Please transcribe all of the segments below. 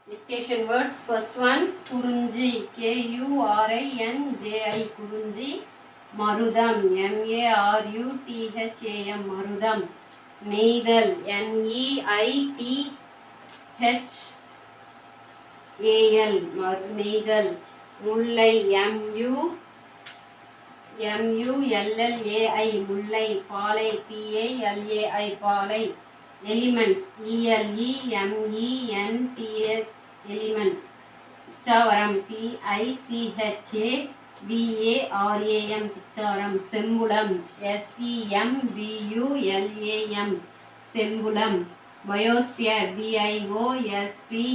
Dictation words. First one, Kurunji, Kurinji, Kurunji. Marudam, Marutham, Marudam. Neidal, Neithal, Neidal. Mullai, Mullai, Mullai. Palai, Palai, Palai. Elements, Elements. Elements. Pichavaram, Pichavaram. Pichavaram. Sembulam, Sembulam. Sembulam. Biosphere, Biosphere.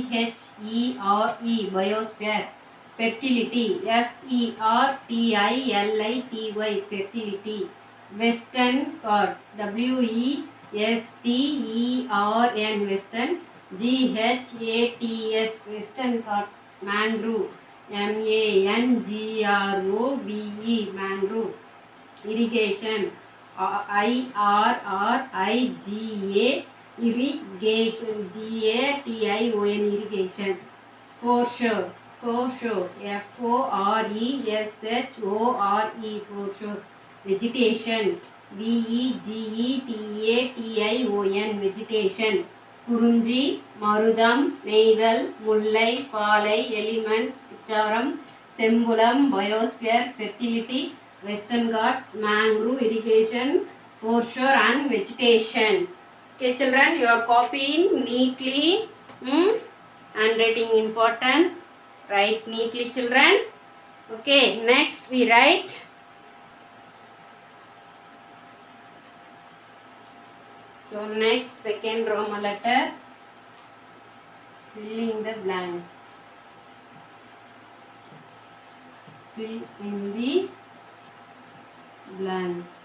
Biosphere. Fertility, Fertility. Fertility. Western Ghats, Western. Western. Ghats, Western Ghats. Mangrove, Mangrove. Mangrove. Irrigation, Irrigation. Irrigation. Foreshore, Foreshore. Foreshore. Vegetation, Vegetation. Vegetation. Kurunji, Marudam, Neithal, Mullai, Palai. Elements, Pichavaram, Sembulam. Biosphere, Fertility. Western Ghats, Mangrove. Irrigation, Foreshore and Vegetation. Okay children, you are copying neatly. Handwriting important. Write neatly children. Okay, next we write. So next, second Roman letter. Filling the blanks. Fill in the blanks.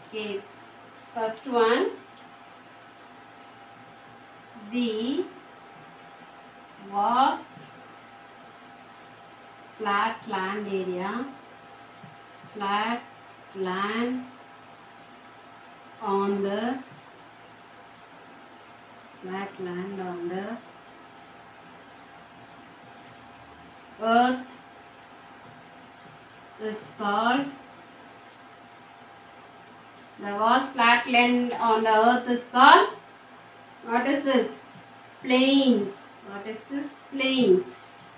Okay, first one. The vast flat land area. Flat land on the earth is called. The vast flat land on the earth is called. What is this? Plains. What is this? Plains.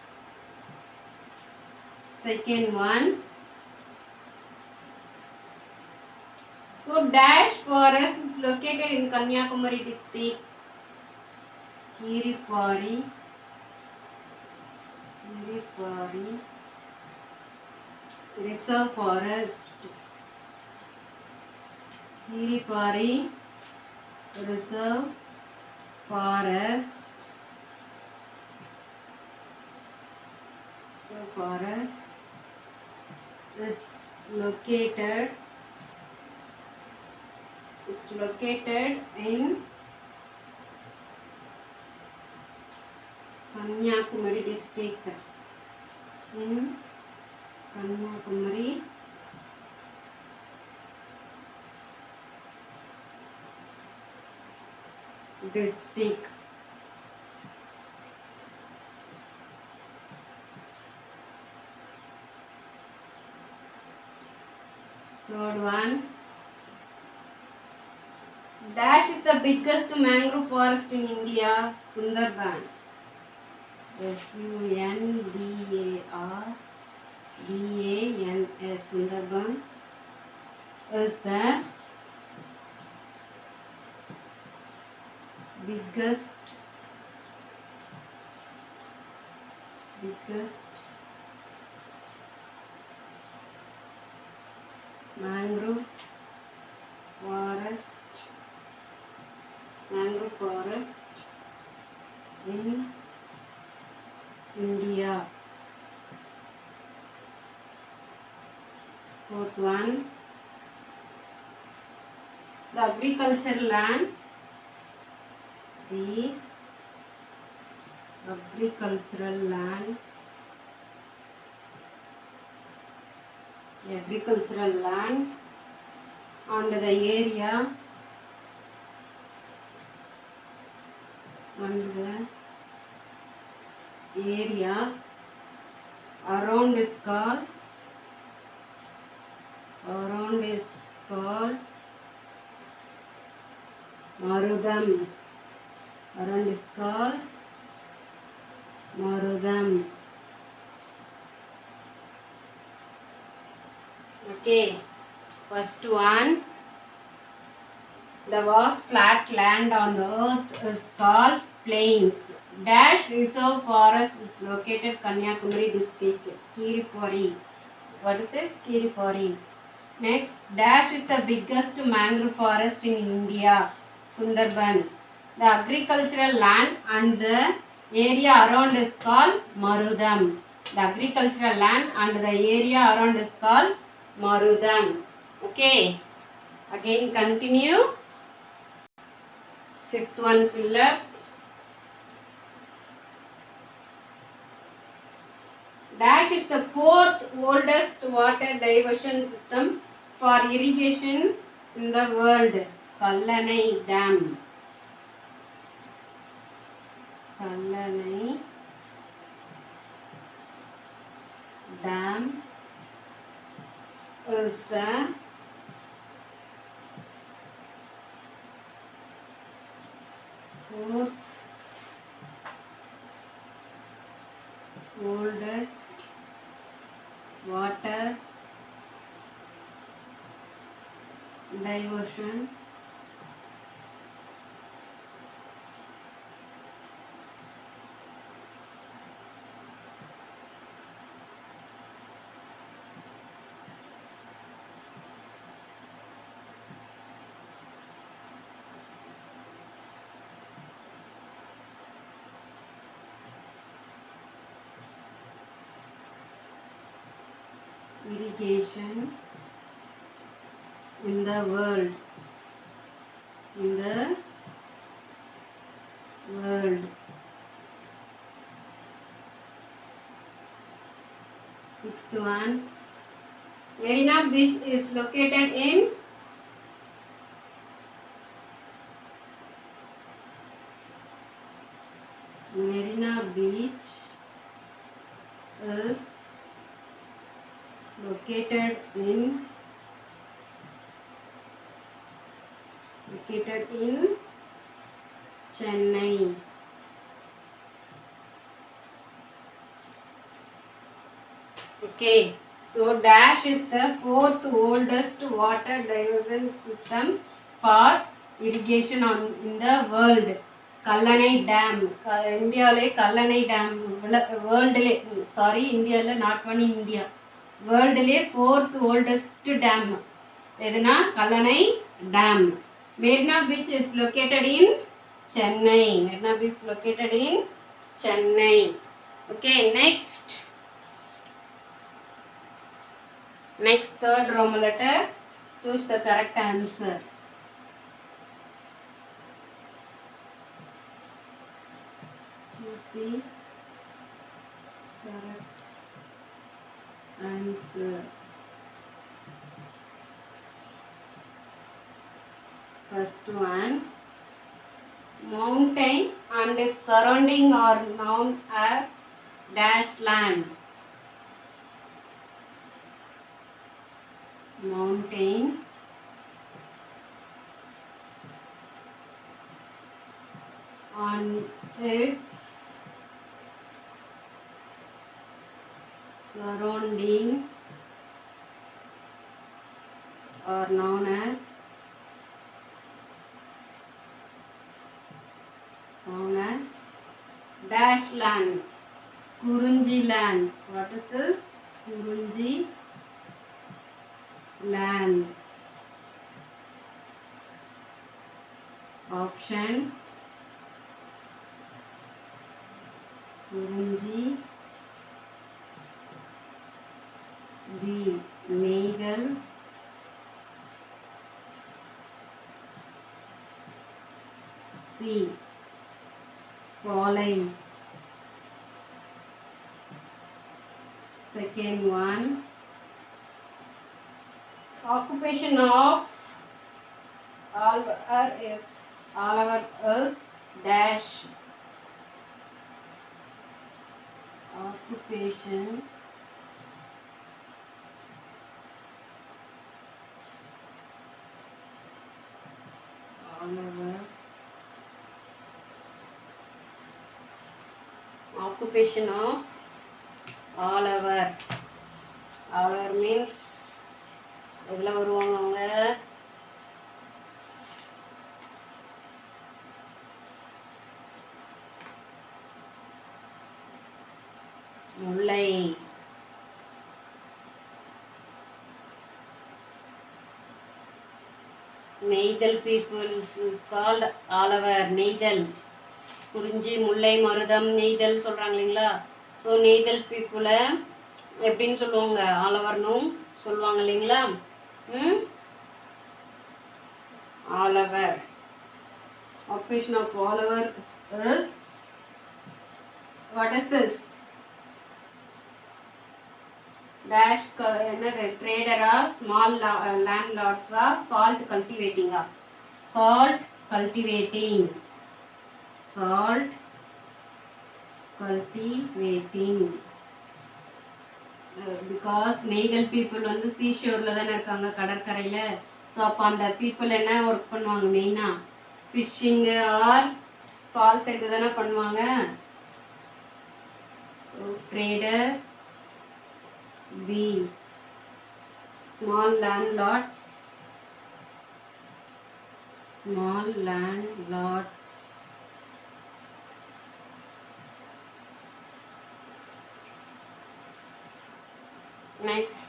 Second one. So dash forest is located in Kanyakumari district. Kiripari. Reserve forest. Kiripari Reserve Forest. So forest is located in Kanyakumari district. In Kanyakumari district. Third one. Dash is the biggest mangrove forest in India. Sundarban. Sundarban. Sundarban is the biggest mangrove forest in India. Fourth one. The agricultural land. The agricultural land on the area and the area around is called Marudam. Around is called Marudam. Okay, first one. The vast flat land on the earth is called plains. Dash reserve forest is located Kanyakumari district. Kiripuri. What is this? Kiripuri. Next, Dash is the biggest mangrove forest in India. Sundarbans. The agricultural land and the area around is called Marudam. The agricultural land and the area around is called Marudam. Okay. Again continue. Fifth one fill up. Dash is the fourth oldest water diversion system for irrigation in the world. Kallanai Dam. Kallanai Dam is the fourth oldest water diversion irrigation in the world. Sixth one. Marina Beach is located in Marina Beach is located in Chennai. Okay, so Dash is the fourth oldest water diversion system for irrigation in the world. Kallanai Dam. India Kallanai Dam. India not one in India. World fourth oldest dam. Edana Kallanai Dam. Marina Beach is located in Chennai. Marina Beach is located in Chennai. Okay, next. Next, third Roman letter. Choose the correct answer. Choose the correct answer. First one. Mountain and its surrounding are known as dash land. Mountain on its surrounding are known as dash land. Kurunji land. What is this? Kurunji land. Option Kurunji. B. Neygal. C. Polai. Second one. Occupation of Oliver is dash Occupation. Oliver. Occupation of Oliver. Oliver means எதில் வருவாங்க அவங்க? முல்லை. நெய்தல் peoples is called ஆலவர். நெய்தல், குறிஞ்சி, முல்லை, மருதம், நெய்தல் சொல்கிறாங்க இல்லைங்களா? ஸோ நெய்தல் பீப்புளை எப்படின்னு சொல்லுவாங்க? ஆலவர்னும் சொல்லுவாங்க இல்லைங்களா? ஆலவர். Occupation of Oliver is, what is this? Dash என்னது? ட்ரேடரா, ஸ்மால் லேண்ட்லார்ட்ஸா, சால்ட் கல்டிவேட்டிங்கா? Salt cultivating. Salt cultivating. Because நெய்தல் பீப்புள் வந்து சீஷோரில் தானே இருக்காங்க, கடற்கரையில். ஸோ அப்போ அந்த பீப்புள் என்ன ஒர்க் பண்ணுவாங்க? மெயினாக ஃபிஷ்ஷிங்கு ஆர் சால்ட் இது தானே பண்ணுவாங்க. Trader. B. Small landlords. Small landlords. Next.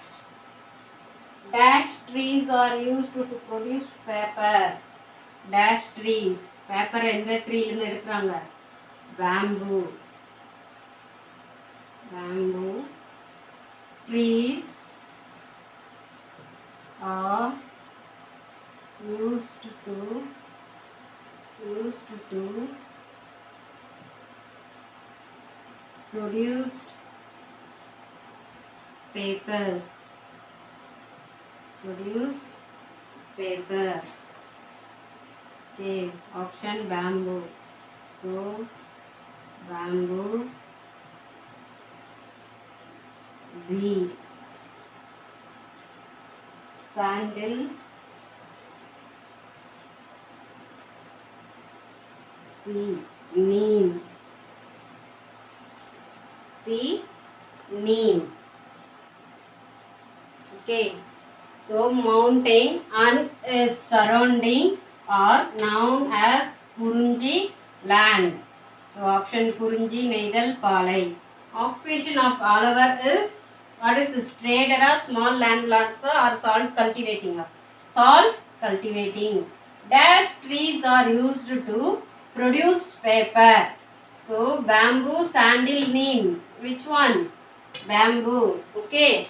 Dash trees are used to produce paper. Dash trees. Paper எந்த ட்ரீலேருந்து எடுக்கிறாங்க? Bamboo. Bamboo. Trees are used to produce papers. Produce paper. Okay, option bamboo. So bamboo. B. Sandal. C. Neem. C. Neem. Okay. So mountain and its surrounding are known as Kurunji land. So option Kurunji, Neidal, Palai. Occupation of Oliver is, what is this? Trader, small landlords or salt cultivating? Salt cultivating. Dash trees are used to produce paper. So bamboo, sandal, neem. Which one? Bamboo. Okay.